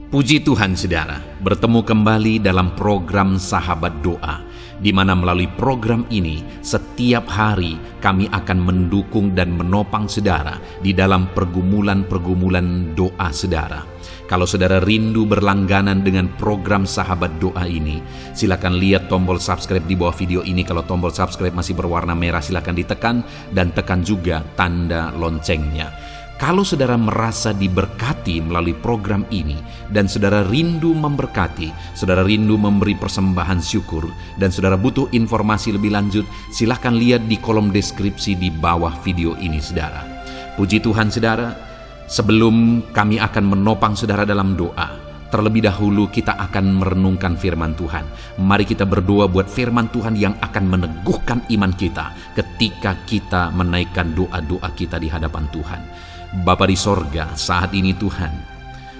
Puji Tuhan saudara, bertemu kembali dalam program Sahabat Doa, di mana melalui program ini setiap hari kami akan mendukung dan menopang saudara di dalam pergumulan-pergumulan doa saudara. Kalau saudara rindu berlangganan dengan program Sahabat Doa ini, silakan lihat tombol subscribe di bawah video ini. Kalau tombol subscribe masih berwarna merah, silakan ditekan dan tekan juga tanda loncengnya. Kalau saudara merasa diberkati melalui program ini dan saudara rindu memberkati, saudara rindu memberi persembahan syukur, dan saudara butuh informasi lebih lanjut, silahkan lihat di kolom deskripsi di bawah video ini saudara. Puji Tuhan saudara, sebelum kami akan menopang saudara dalam doa, terlebih dahulu kita akan merenungkan firman Tuhan. Mari kita berdoa buat firman Tuhan yang akan meneguhkan iman kita ketika kita menaikkan doa-doa kita di hadapan Tuhan. Bapa di sorga, saat ini Tuhan,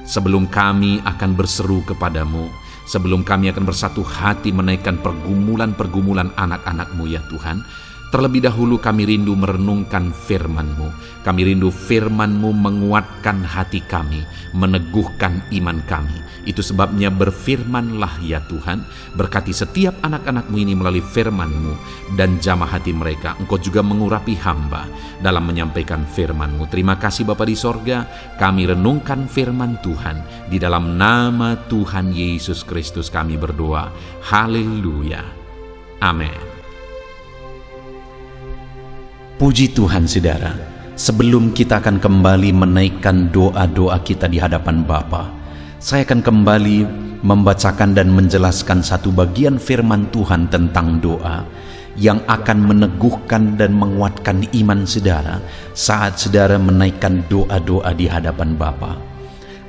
sebelum kami akan berseru kepadamu, sebelum kami akan bersatu hati menaikkan pergumulan-pergumulan anak-anak-Mu ya Tuhan, terlebih dahulu kami rindu merenungkan firman-Mu. Kami rindu firman-Mu menguatkan hati kami, meneguhkan iman kami. Itu sebabnya berfirmanlah ya Tuhan, berkati setiap anak-anak-Mu ini melalui firman-Mu, dan jamah hati mereka. Engkau juga mengurapi hamba dalam menyampaikan firman-Mu. Terima kasih Bapa di sorga, kami renungkan firman Tuhan. Di dalam nama Tuhan Yesus Kristus kami berdoa. Haleluya. Amin. Puji Tuhan saudara, sebelum kita akan kembali menaikkan doa-doa kita di hadapan Bapa, saya akan kembali membacakan dan menjelaskan satu bagian firman Tuhan tentang doa yang akan meneguhkan dan menguatkan iman saudara saat saudara menaikkan doa-doa di hadapan Bapa.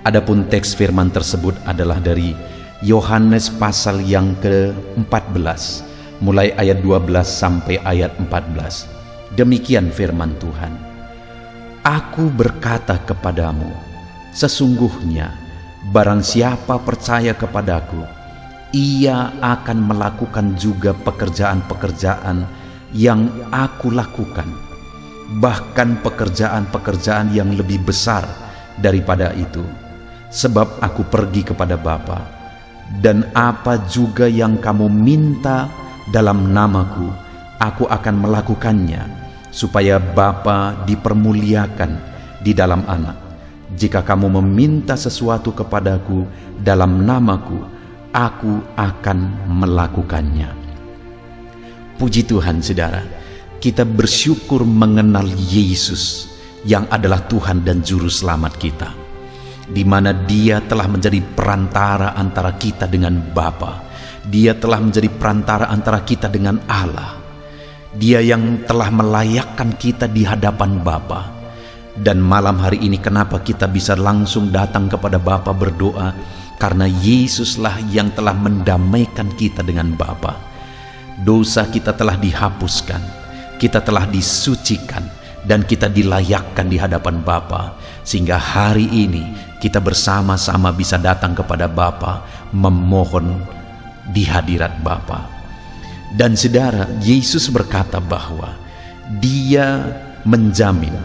Adapun teks firman tersebut adalah dari Yohanes pasal yang ke-14, mulai ayat 12 sampai ayat 14. Demikian firman Tuhan. Aku berkata kepadamu, sesungguhnya barang siapa percaya kepadaku, ia akan melakukan juga pekerjaan-pekerjaan yang aku lakukan, bahkan pekerjaan-pekerjaan yang lebih besar daripada itu, sebab aku pergi kepada Bapa, dan apa juga yang kamu minta dalam namaku, aku akan melakukannya, supaya Bapa dipermuliakan di dalam Anak. Jika kamu meminta sesuatu kepadaku dalam namaku, aku akan melakukannya. Puji Tuhan saudara, kita bersyukur mengenal Yesus yang adalah Tuhan dan Juru Selamat kita, di mana Dia telah menjadi perantara antara kita dengan Bapa. Dia telah menjadi perantara antara kita dengan Allah. Dia yang telah melayakkan kita di hadapan Bapa. Dan malam hari ini kenapa kita bisa langsung datang kepada Bapa berdoa? Karena Yesuslah yang telah mendamaikan kita dengan Bapa. Dosa kita telah dihapuskan, kita telah disucikan, dan kita dilayakkan di hadapan Bapa, sehingga hari ini kita bersama-sama bisa datang kepada Bapa memohon di hadirat Bapa. Dan saudara, Yesus berkata bahwa Dia menjamin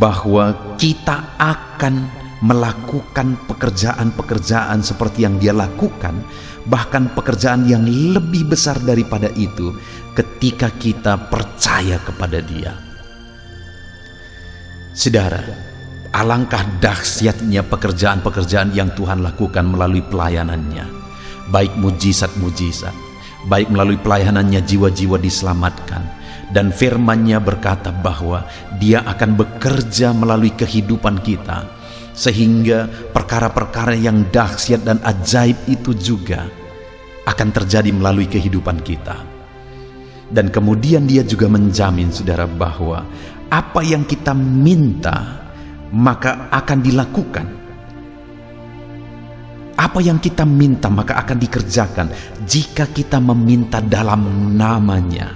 bahwa kita akan melakukan pekerjaan-pekerjaan seperti yang Dia lakukan, bahkan pekerjaan yang lebih besar daripada itu ketika kita percaya kepada Dia. Saudara, alangkah dahsyatnya pekerjaan-pekerjaan yang Tuhan lakukan melalui pelayanannya, baik mujizat-mujizat, baik melalui pelayanannya jiwa-jiwa diselamatkan, dan firman-Nya berkata bahwa Dia akan bekerja melalui kehidupan kita, sehingga perkara-perkara yang dahsyat dan ajaib itu juga akan terjadi melalui kehidupan kita. Dan kemudian Dia juga menjamin saudara bahwa apa yang kita minta maka akan dilakukan. Apa yang kita minta maka akan dikerjakan jika kita meminta dalam nama-Nya.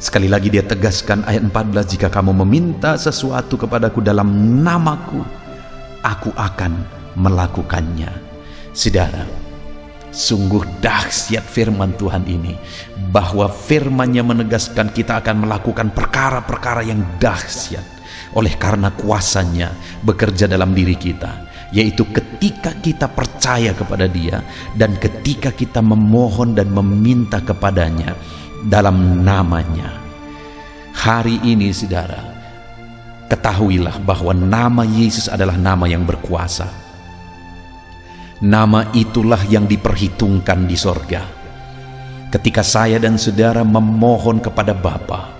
Sekali lagi Dia tegaskan ayat 14, jika kamu meminta sesuatu kepadaku dalam namaku, aku akan melakukannya. Saudara, sungguh dahsyat firman Tuhan ini, bahwa firman-Nya menegaskan kita akan melakukan perkara-perkara yang dahsyat oleh karena kuasa-Nya bekerja dalam diri kita. yaitu ketika kita percaya kepada Dia dan ketika kita memohon dan meminta kepadanya dalam namanya. Hari ini saudara, ketahuilah bahwa nama Yesus adalah nama yang berkuasa. Nama itulah yang diperhitungkan di sorga. Ketika saya dan saudara memohon kepada Bapa,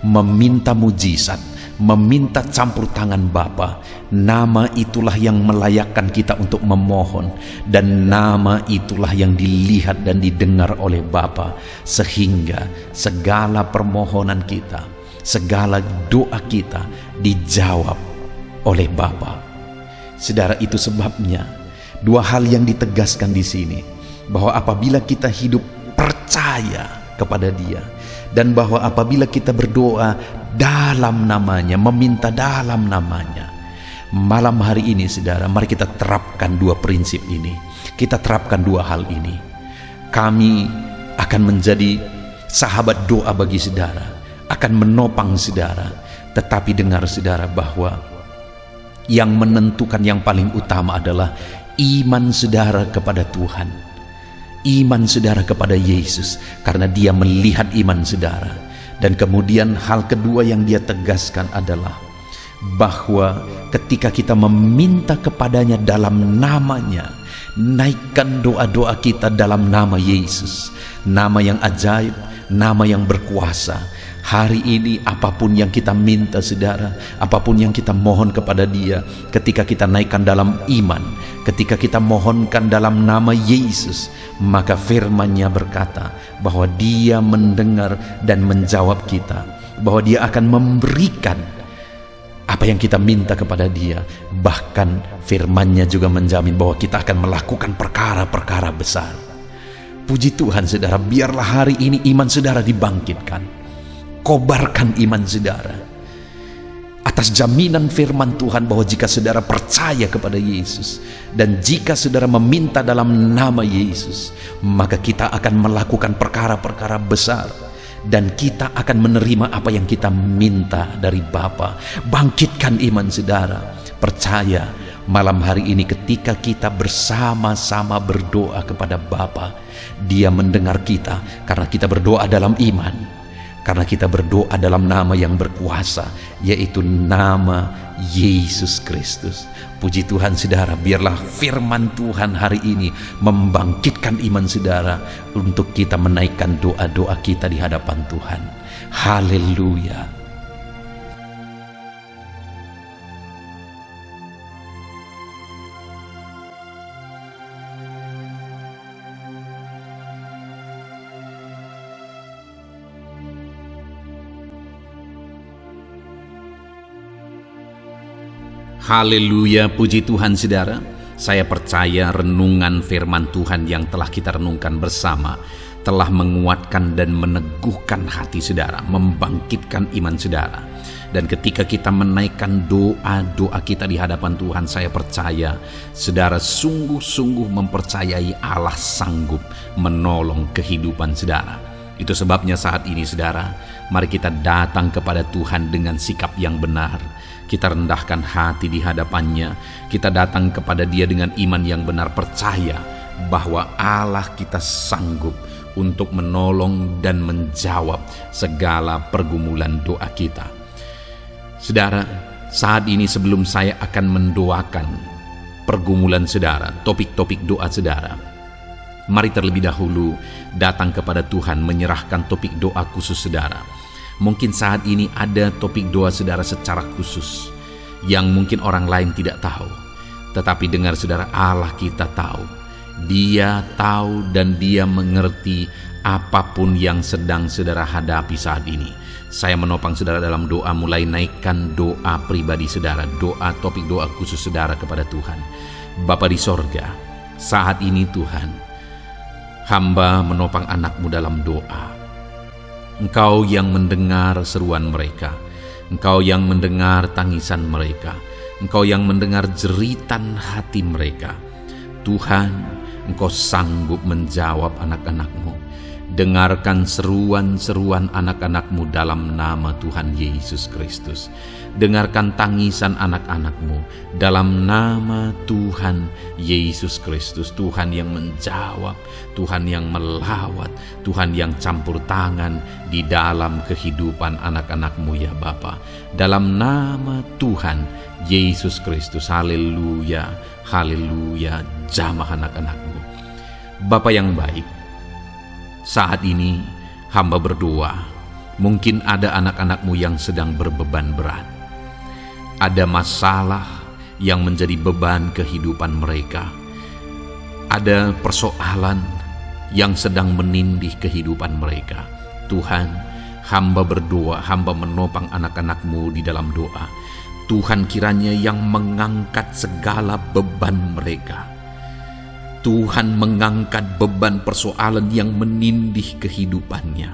meminta mujizat, meminta campur tangan Bapa, nama itulah yang melayakkan kita untuk memohon, dan nama itulah yang dilihat dan didengar oleh Bapa, sehingga segala permohonan kita, segala doa kita dijawab oleh Bapa. Saudara, itu sebabnya dua hal yang ditegaskan di sini, bahwa apabila kita hidup percaya kepada Dia, dan bahwa apabila kita berdoa dalam namanya, meminta dalam namanya. Malam hari ini saudara, mari kita terapkan dua prinsip ini. Kita terapkan dua hal ini. Kami akan menjadi sahabat doa bagi saudara, akan menopang saudara. Tetapi dengar saudara, bahwa yang menentukan yang paling utama adalah iman saudara kepada Tuhan, iman saudara kepada Yesus, karena Dia melihat iman saudara. Dan kemudian hal kedua yang Dia tegaskan adalah bahwa ketika kita meminta kepadanya dalam namanya, naikkan doa-doa kita dalam nama Yesus, nama yang ajaib, nama yang berkuasa. Hari ini apapun yang kita minta saudara, apapun yang kita mohon kepada Dia, ketika kita naikkan dalam iman, ketika kita mohonkan dalam nama Yesus, maka firman-Nya berkata bahwa Dia mendengar dan menjawab kita, bahwa Dia akan memberikan apa yang kita minta kepada Dia. Bahkan firman-Nya juga menjamin bahwa kita akan melakukan perkara-perkara besar. Puji Tuhan saudara, biarlah hari ini iman saudara dibangkitkan. Kobarkan iman saudara atas jaminan firman Tuhan bahwa jika saudara percaya kepada Yesus dan jika saudara meminta dalam nama Yesus, maka kita akan melakukan perkara-perkara besar dan kita akan menerima apa yang kita minta dari Bapa. Bangkitkan iman saudara. Percaya malam hari ini ketika kita bersama-sama berdoa kepada Bapa, Dia mendengar kita karena kita berdoa dalam iman. Karena kita berdoa dalam nama yang berkuasa, yaitu nama Yesus Kristus. Puji Tuhan saudara, biarlah firman Tuhan hari ini membangkitkan iman saudara untuk kita menaikkan doa-doa kita di hadapan Tuhan. Haleluya. Haleluya, puji Tuhan saudara. Saya percaya renungan firman Tuhan yang telah kita renungkan bersama telah menguatkan dan meneguhkan hati saudara, membangkitkan iman saudara. Dan ketika kita menaikkan doa-doa kita di hadapan Tuhan, saya percaya saudara sungguh-sungguh mempercayai Allah sanggup menolong kehidupan saudara. Itu sebabnya saat ini saudara, mari kita datang kepada Tuhan dengan sikap yang benar. Kita rendahkan hati di hadapan-Nya. Kita datang kepada Dia dengan iman yang benar, percaya bahwa Allah kita sanggup untuk menolong dan menjawab segala pergumulan doa kita. Saudara, saat ini sebelum saya akan mendoakan pergumulan saudara, topik-topik doa saudara, mari terlebih dahulu datang kepada Tuhan menyerahkan topik doa khusus saudara. Mungkin saat ini ada topik doa saudara secara khusus yang mungkin orang lain tidak tahu. Tetapi dengar saudara, Allah kita tahu. Dia tahu dan Dia mengerti apapun yang sedang saudara hadapi saat ini. Saya menopang saudara dalam doa, mulai naikkan doa pribadi saudara, doa topik doa khusus saudara kepada Tuhan. Bapa di sorga, saat ini Tuhan, hamba menopang anak-Mu dalam doa. Engkau yang mendengar seruan mereka, Engkau yang mendengar tangisan mereka, Engkau yang mendengar jeritan hati mereka. Tuhan, Engkau sanggup menjawab anak-anak-Mu. Dengarkan seruan-seruan anak-anak-Mu dalam nama Tuhan Yesus Kristus. Dengarkan tangisan anak-anak-Mu dalam nama Tuhan Yesus Kristus. Tuhan yang menjawab, Tuhan yang melawat, Tuhan yang campur tangan di dalam kehidupan anak-anak-Mu ya Bapa. Dalam nama Tuhan Yesus Kristus, haleluya, haleluya, jamah anak-anak-Mu. Bapa yang baik, saat ini hamba berdoa, mungkin ada anak-anak-Mu yang sedang berbeban berat. Ada masalah yang menjadi beban kehidupan mereka. Ada persoalan yang sedang menindih kehidupan mereka. Tuhan, hamba berdoa, hamba menopang anak-anak-Mu di dalam doa. Tuhan kiranya yang mengangkat segala beban mereka. Tuhan mengangkat beban persoalan yang menindih kehidupannya.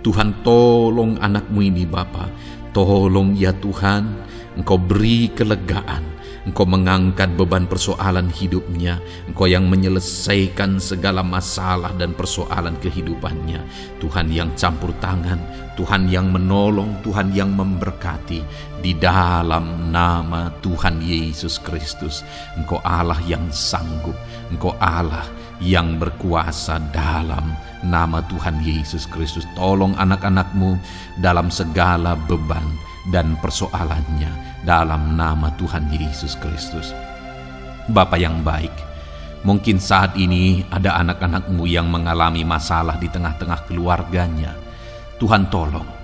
Tuhan, tolong anak-Mu ini Bapa. Tolong ya Tuhan, Engkau beri kelegaan. Engkau mengangkat beban persoalan hidupnya. Engkau yang menyelesaikan segala masalah dan persoalan kehidupannya. Tuhan yang campur tangan, Tuhan yang menolong, Tuhan yang memberkati. Di dalam nama Tuhan Yesus Kristus, Engkau Allah yang sanggup, Engkau Allah yang berkuasa. Dalam nama Tuhan Yesus Kristus, tolong anak-anak-Mu dalam segala beban dan persoalannya, dalam nama Tuhan Yesus Kristus. Bapa yang baik, mungkin saat ini ada anak-anak-Mu yang mengalami masalah di tengah-tengah keluarganya. Tuhan, tolong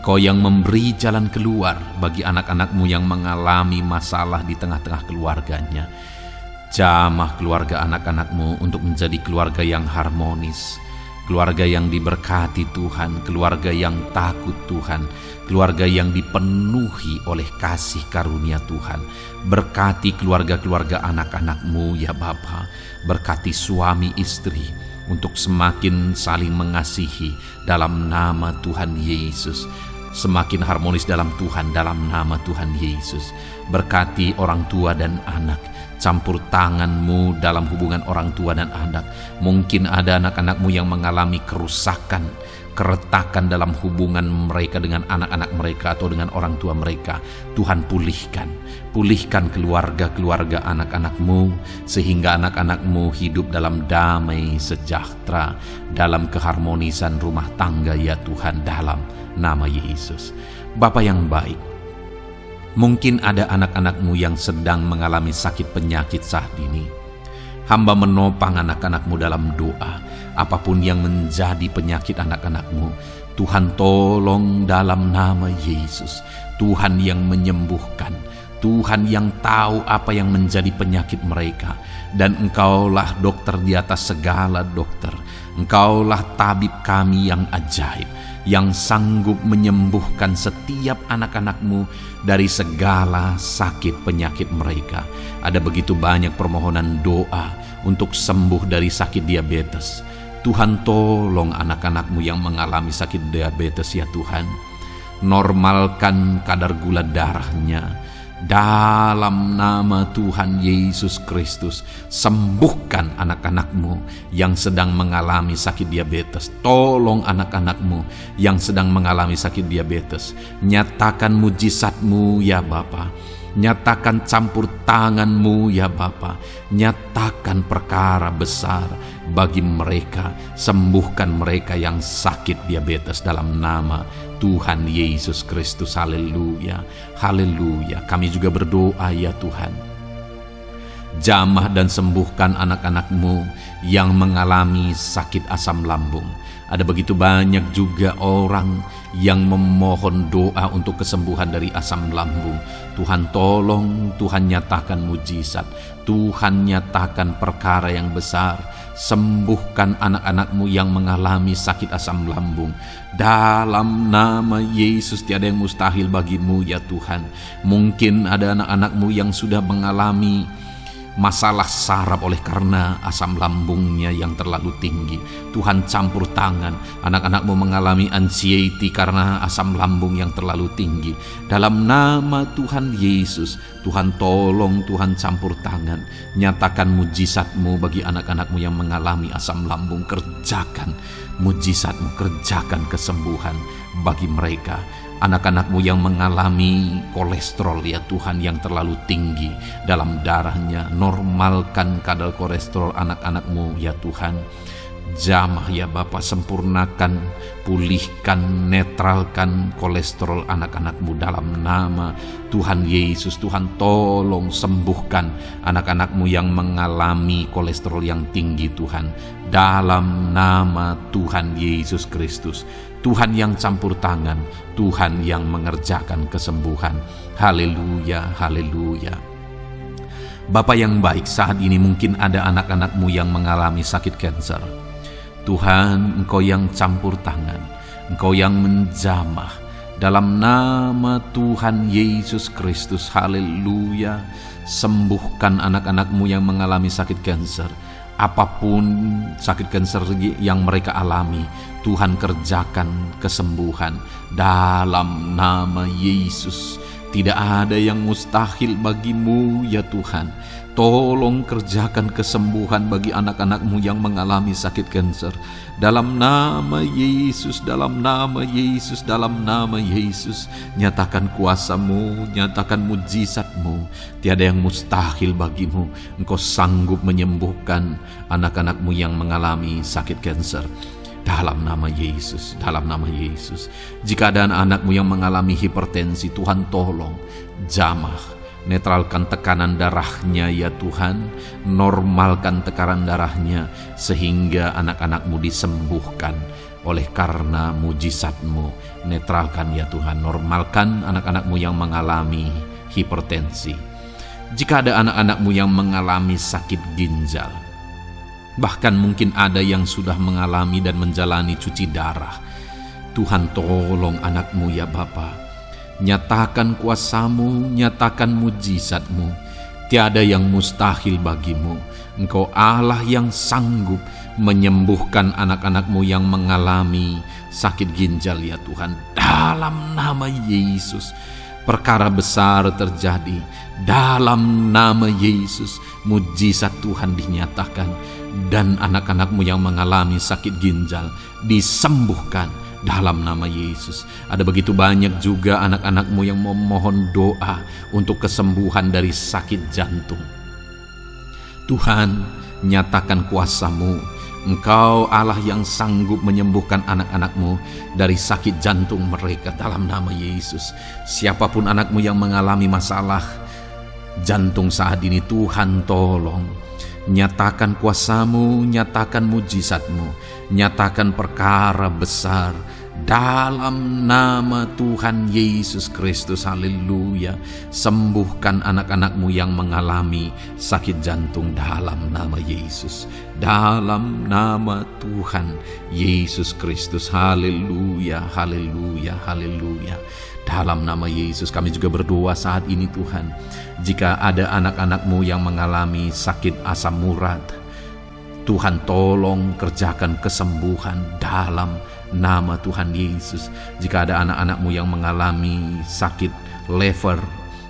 Engkau yang memberi jalan keluar bagi anak-anak-Mu yang mengalami masalah di tengah-tengah keluarganya. Jamah keluarga anak-anak-Mu untuk menjadi keluarga yang harmonis, keluarga yang diberkati Tuhan, keluarga yang takut Tuhan, keluarga yang dipenuhi oleh kasih karunia Tuhan. Berkati keluarga-keluarga anak-anak-Mu ya Bapa. Berkati suami istri untuk semakin saling mengasihi dalam nama Tuhan Yesus. Semakin harmonis dalam Tuhan, dalam nama Tuhan Yesus. Berkati orang tua dan anak. Campur tangan-Mu dalam hubungan orang tua dan anak. Mungkin ada anak-anak-Mu yang mengalami kerusakan, keretakan dalam hubungan mereka dengan anak-anak mereka atau dengan orang tua mereka. Tuhan, pulihkan keluarga-keluarga anak-anak-Mu, sehingga anak-anak-Mu hidup dalam damai sejahtera, dalam keharmonisan rumah tangga ya Tuhan, dalam nama Yesus. Bapa yang baik, mungkin ada anak-anak-Mu yang sedang mengalami sakit penyakit saat ini. Hamba menopang anak-anak-Mu dalam doa. Apapun yang menjadi penyakit anak-anak-Mu, Tuhan tolong dalam nama Yesus. Tuhan yang menyembuhkan, Tuhan yang tahu apa yang menjadi penyakit mereka. Dan Engkaulah dokter di atas segala dokter. Engkaulah tabib kami yang ajaib, yang sanggup menyembuhkan setiap anak-anak-Mu dari segala sakit penyakit mereka. Ada begitu banyak permohonan doa untuk sembuh dari sakit diabetes. Tuhan, tolong anak-anak-Mu yang mengalami sakit diabetes ya Tuhan. Normalkan kadar gula darahnya. Dalam nama Tuhan Yesus Kristus, sembuhkan anak-anak-Mu yang sedang mengalami sakit diabetes. Tolong anak-anak-Mu yang sedang mengalami sakit diabetes. Nyatakan mujizat-Mu ya Bapa. Nyatakan campur tangan-Mu ya Bapa. Nyatakan perkara besar bagi mereka. Sembuhkan mereka yang sakit diabetes dalam nama Tuhan Yesus Kristus. Haleluya, haleluya. Kami juga berdoa ya Tuhan, jamah dan sembuhkan anak-anak-Mu yang mengalami sakit asam lambung. Ada begitu banyak juga orang yang memohon doa untuk kesembuhan dari asam lambung. Tuhan tolong, Tuhan nyatakan mujizat, Tuhan nyatakan perkara yang besar. Sembuhkan anak-anak-Mu yang mengalami sakit asam lambung. Dalam nama Yesus, tiada yang mustahil bagi-Mu ya Tuhan. Mungkin ada anak-anak-Mu yang sudah mengalami masalah saraf oleh karena asam lambungnya yang terlalu tinggi. Tuhan campur tangan, anak-anakmu mengalami anxiety karena asam lambung yang terlalu tinggi. Dalam nama Tuhan Yesus, Tuhan tolong, Tuhan campur tangan. Nyatakan mujizat-Mu bagi anak-anak-Mu yang mengalami asam lambung. Kerjakan mujizat-Mu, kerjakan kesembuhan bagi mereka. Anak-anak-Mu yang mengalami kolesterol ya Tuhan yang terlalu tinggi dalam darahnya, normalkan kadar kolesterol anak-anak-Mu ya Tuhan. Jamah ya Bapa, sempurnakan, pulihkan, netralkan kolesterol anak-anak-Mu dalam nama Tuhan Yesus. Tuhan tolong sembuhkan anak-anak-Mu yang mengalami kolesterol yang tinggi Tuhan, dalam nama Tuhan Yesus Kristus. Tuhan yang campur tangan, Tuhan yang mengerjakan kesembuhan. Haleluya, haleluya. Bapa yang baik, saat ini mungkin ada anak-anak-Mu yang mengalami sakit kanker. Tuhan, Engkau yang campur tangan, Engkau yang menjamah, dalam nama Tuhan Yesus Kristus. Haleluya. Sembuhkan anak-anak-Mu yang mengalami sakit kanker. Apapun sakit kanker yang mereka alami, Tuhan kerjakan kesembuhan dalam nama Yesus. Tidak ada yang mustahil bagi-Mu ya Tuhan. Tolong kerjakan kesembuhan bagi anak-anak-Mu yang mengalami sakit kanker. Dalam nama Yesus, dalam nama Yesus, dalam nama Yesus. Nyatakan kuasa-Mu, nyatakan mujizat-Mu. Tiada yang mustahil bagi-Mu. Engkau sanggup menyembuhkan anak-anak-Mu yang mengalami sakit kanker. Dalam nama Yesus, dalam nama Yesus. Jika ada anak-anak-Mu yang mengalami hipertensi, Tuhan tolong jamah, netralkan tekanan darahnya ya Tuhan, normalkan tekanan darahnya sehingga anak-anak-Mu disembuhkan oleh karena mujizat-Mu. Netralkan ya Tuhan, normalkan anak-anak-Mu yang mengalami hipertensi. Jika ada anak-anak-Mu yang mengalami sakit ginjal, bahkan mungkin ada yang sudah mengalami dan menjalani cuci darah, Tuhan tolong anak-Mu ya Bapa. Nyatakan kuasa-Mu, nyatakan mujizat-Mu. Tiada yang mustahil bagi-Mu. Engkau Allah yang sanggup menyembuhkan anak-anak-Mu yang mengalami sakit ginjal ya Tuhan. Dalam nama Yesus, perkara besar terjadi. Dalam nama Yesus, mujizat Tuhan dinyatakan. Dan anak-anak-Mu yang mengalami sakit ginjal disembuhkan dalam nama Yesus. Ada begitu banyak juga anak-anak-Mu yang memohon doa untuk kesembuhan dari sakit jantung. Tuhan, nyatakan kuasa-Mu. Engkau Allah yang sanggup menyembuhkan anak-anak-Mu dari sakit jantung mereka dalam nama Yesus. Siapapun anak-Mu yang mengalami masalah jantung saat ini, Tuhan tolong. Nyatakan kuasa-Mu, nyatakan mujizat-Mu, nyatakan perkara besar dalam nama Tuhan Yesus Kristus. Haleluya. Sembuhkan anak-anak-Mu yang mengalami sakit jantung dalam nama Yesus, dalam nama Tuhan Yesus Kristus. Haleluya, haleluya, haleluya. Dalam nama Yesus kami juga berdoa saat ini Tuhan. Jika ada anak-anak-Mu yang mengalami sakit asam urat, Tuhan tolong kerjakan kesembuhan dalam nama Tuhan Yesus. Jika ada anak-anak-Mu yang mengalami sakit liver,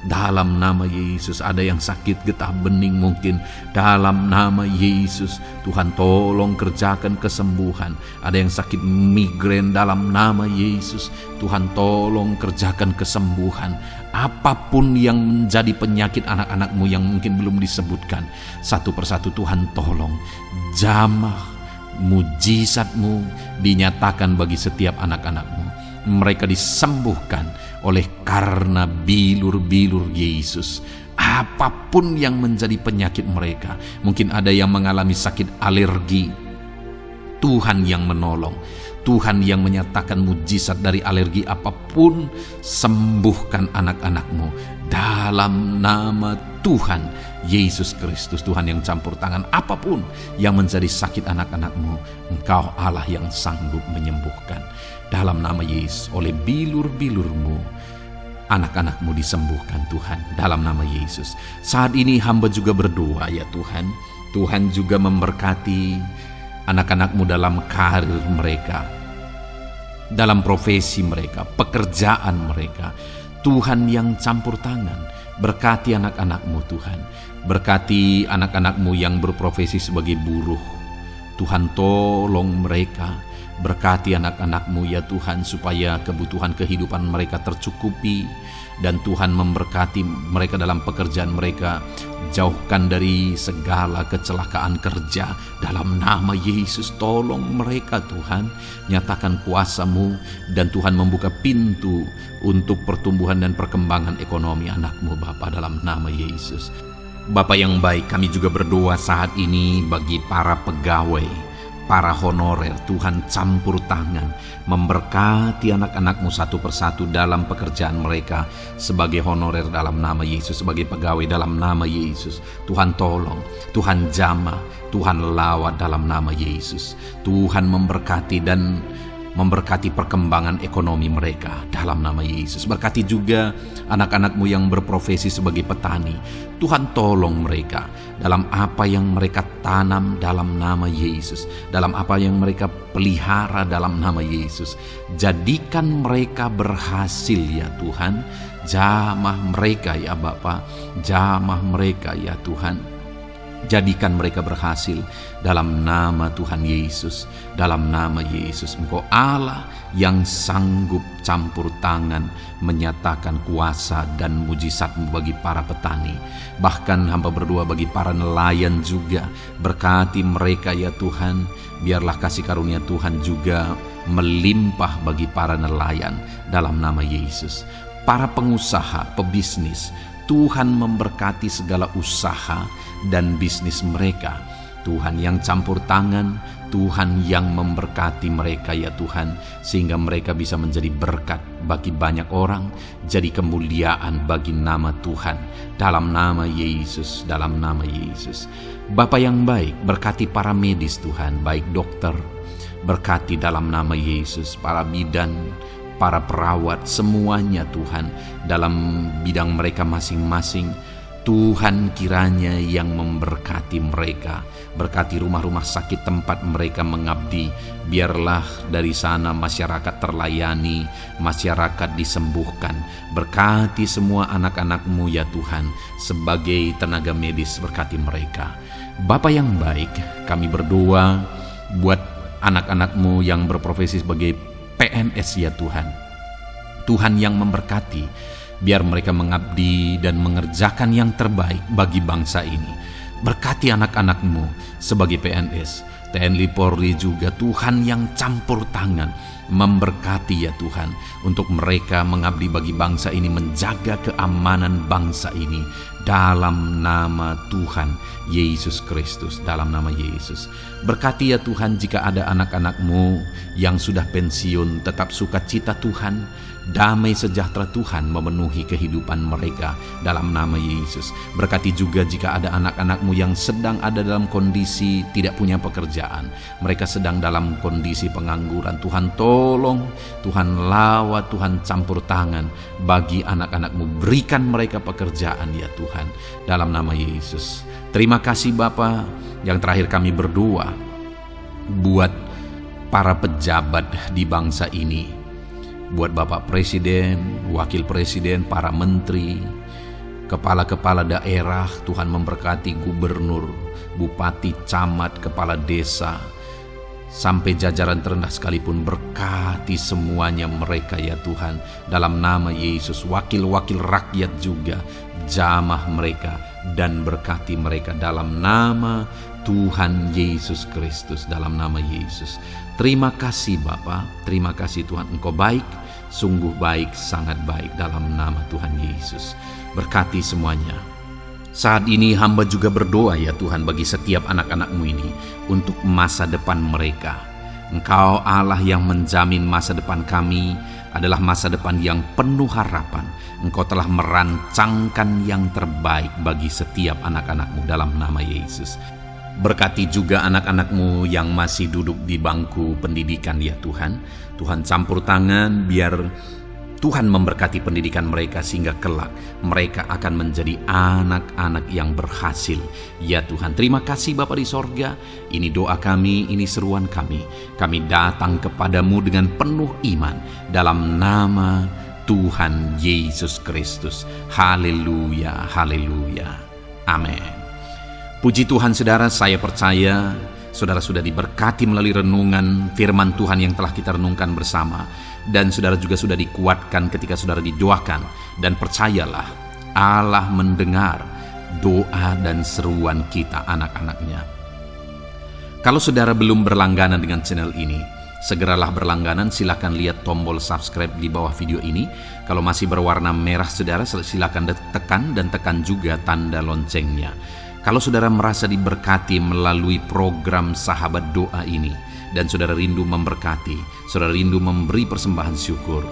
dalam nama Yesus. Ada yang sakit getah bening mungkin, dalam nama Yesus Tuhan tolong kerjakan kesembuhan. Ada yang sakit migrain, dalam nama Yesus Tuhan tolong kerjakan kesembuhan. Apapun yang menjadi penyakit anak-anak-Mu yang mungkin belum disebutkan, satu persatu Tuhan tolong. Jamah mujizat-Mu dinyatakan bagi setiap anak-anak-Mu. Mereka disembuhkan oleh karena bilur-bilur Yesus. Apapun yang menjadi penyakit mereka, mungkin ada yang mengalami sakit alergi, Tuhan yang menolong. Tuhan yang menyatakan mujizat dari alergi apapun, sembuhkan anak-anak-Mu dalam nama Tuhan Yesus Kristus. Tuhan yang campur tangan, apapun yang menjadi sakit anak-anak-Mu, Engkau Allah yang sanggup menyembuhkan. Dalam nama Yesus, oleh bilur-bilur-Mu anak-anak-Mu disembuhkan Tuhan, dalam nama Yesus. Saat ini hamba juga berdoa ya Tuhan, Tuhan juga memberkati anak-anak-Mu dalam karir mereka, dalam profesi mereka, pekerjaan mereka. Tuhan yang campur tangan, berkati anak-anak-Mu Tuhan, berkati anak-anak-Mu yang berprofesi sebagai buruh. Tuhan tolong mereka, berkati anak-anak-Mu ya Tuhan, supaya kebutuhan kehidupan mereka tercukupi, dan Tuhan memberkati mereka dalam pekerjaan mereka. Jauhkan dari segala kecelakaan kerja dalam nama Yesus. Tolong mereka Tuhan, nyatakan kuasa-Mu, dan Tuhan membuka pintu untuk pertumbuhan dan perkembangan ekonomi anak-Mu Bapa, dalam nama Yesus. Bapa yang baik, kami juga berdoa saat ini bagi para pegawai, para honorer. Tuhan campur tangan, memberkati anak-anak-Mu satu persatu dalam pekerjaan mereka sebagai honorer dalam nama Yesus, sebagai pegawai dalam nama Yesus. Tuhan tolong, Tuhan jamah, Tuhan lawat dalam nama Yesus. Tuhan memberkati dan memberkati perkembangan ekonomi mereka dalam nama Yesus. Berkati juga anak-anak-Mu yang berprofesi sebagai petani. Tuhan tolong mereka dalam apa yang mereka tanam dalam nama Yesus, dalam apa yang mereka pelihara dalam nama Yesus. Jadikan mereka berhasil ya Tuhan. Jamah mereka ya Bapa, jamah mereka ya Tuhan. Jadikan mereka berhasil dalam nama Tuhan Yesus, dalam nama Yesus. Engkau Allah yang sanggup campur tangan, menyatakan kuasa dan mujizat-Mu bagi para petani. Bahkan hamba berdoa bagi para nelayan juga, berkati mereka ya Tuhan. Biarlah kasih karunia Tuhan juga melimpah bagi para nelayan dalam nama Yesus. Para pengusaha, pebisnis, Tuhan memberkati segala usaha dan bisnis mereka. Tuhan yang campur tangan, Tuhan yang memberkati mereka ya Tuhan, sehingga mereka bisa menjadi berkat bagi banyak orang, jadi kemuliaan bagi nama Tuhan, dalam nama Yesus, dalam nama Yesus. Bapa yang baik, berkati para medis Tuhan, baik dokter, berkati dalam nama Yesus, para bidan, para perawat, semuanya Tuhan, dalam bidang mereka masing-masing. Tuhan kiranya yang memberkati mereka, berkati rumah-rumah sakit tempat mereka mengabdi. Biarlah dari sana masyarakat terlayani, masyarakat disembuhkan. Berkati semua anak-anak-Mu ya Tuhan, sebagai tenaga medis, berkati mereka. Bapa yang baik, kami berdoa buat anak-anak-Mu yang berprofesi sebagai PNS ya Tuhan. Tuhan yang memberkati, biar mereka mengabdi dan mengerjakan yang terbaik bagi bangsa ini. Berkati anak-anak-Mu sebagai PNS, TNI Polri juga, Tuhan yang campur tangan, memberkati ya Tuhan, untuk mereka mengabdi bagi bangsa ini, menjaga keamanan bangsa ini dalam nama Tuhan Yesus Kristus, dalam nama Yesus. Berkati ya Tuhan, jika ada anak-anak-Mu yang sudah pensiun, tetap sukacita Tuhan, damai sejahtera Tuhan memenuhi kehidupan mereka dalam nama Yesus. Berkati juga jika ada anak-anak-Mu yang sedang ada dalam kondisi tidak punya pekerjaan, mereka sedang dalam kondisi pengangguran. Tuhan tolong, Tuhan lawat, Tuhan campur tangan bagi anak-anak-Mu. Berikan mereka pekerjaan ya Tuhan, dalam nama Yesus. Terima kasih Bapa. Yang terakhir kami berdoa buat para pejabat di bangsa ini, buat Bapak Presiden, Wakil Presiden, para menteri, kepala-kepala daerah. Tuhan memberkati gubernur, bupati, camat, kepala desa, sampai jajaran terendah sekalipun. Berkati semuanya mereka ya Tuhan, dalam nama Yesus. Wakil-wakil rakyat juga, jamah mereka dan berkati mereka dalam nama Tuhan Yesus Kristus, dalam nama Yesus. Terima kasih Bapa, terima kasih Tuhan, Engkau baik, sungguh baik, sangat baik, dalam nama Tuhan Yesus. Berkati semuanya. Saat ini hamba juga berdoa ya Tuhan bagi setiap anak-anak-Mu ini untuk masa depan mereka. Engkau Allah yang menjamin masa depan kami adalah masa depan yang penuh harapan. Engkau telah merancangkan yang terbaik bagi setiap anak-anak-Mu dalam nama Yesus. Berkati juga anak-anak-Mu yang masih duduk di bangku pendidikan ya Tuhan. Tuhan campur tangan, biar Tuhan memberkati pendidikan mereka sehingga kelak mereka akan menjadi anak-anak yang berhasil. Ya Tuhan, terima kasih Bapa di sorga. Ini doa kami, ini seruan kami. Kami datang kepadamu dengan penuh iman dalam nama Tuhan Yesus Kristus. Haleluya, haleluya. Amin. Puji Tuhan saudara, saya percaya saudara sudah diberkati melalui renungan firman Tuhan yang telah kita renungkan bersama. Dan saudara juga sudah dikuatkan ketika saudara didoakan. Dan percayalah, Allah mendengar doa dan seruan kita anak-anaknya. Kalau saudara belum berlangganan dengan channel ini, segeralah berlangganan. Silakan lihat tombol subscribe di bawah video ini. Kalau masih berwarna merah saudara, silakan tekan dan tekan juga tanda loncengnya. Kalau saudara merasa diberkati melalui program Sahabat Doa ini, dan saudara rindu memberkati, saudara rindu memberi persembahan syukur,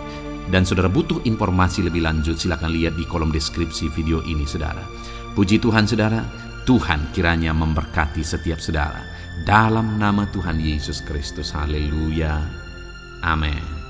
dan saudara butuh informasi lebih lanjut, silakan lihat di kolom deskripsi video ini saudara. Puji Tuhan saudara, Tuhan kiranya memberkati setiap saudara. Dalam nama Tuhan Yesus Kristus, haleluya, amin.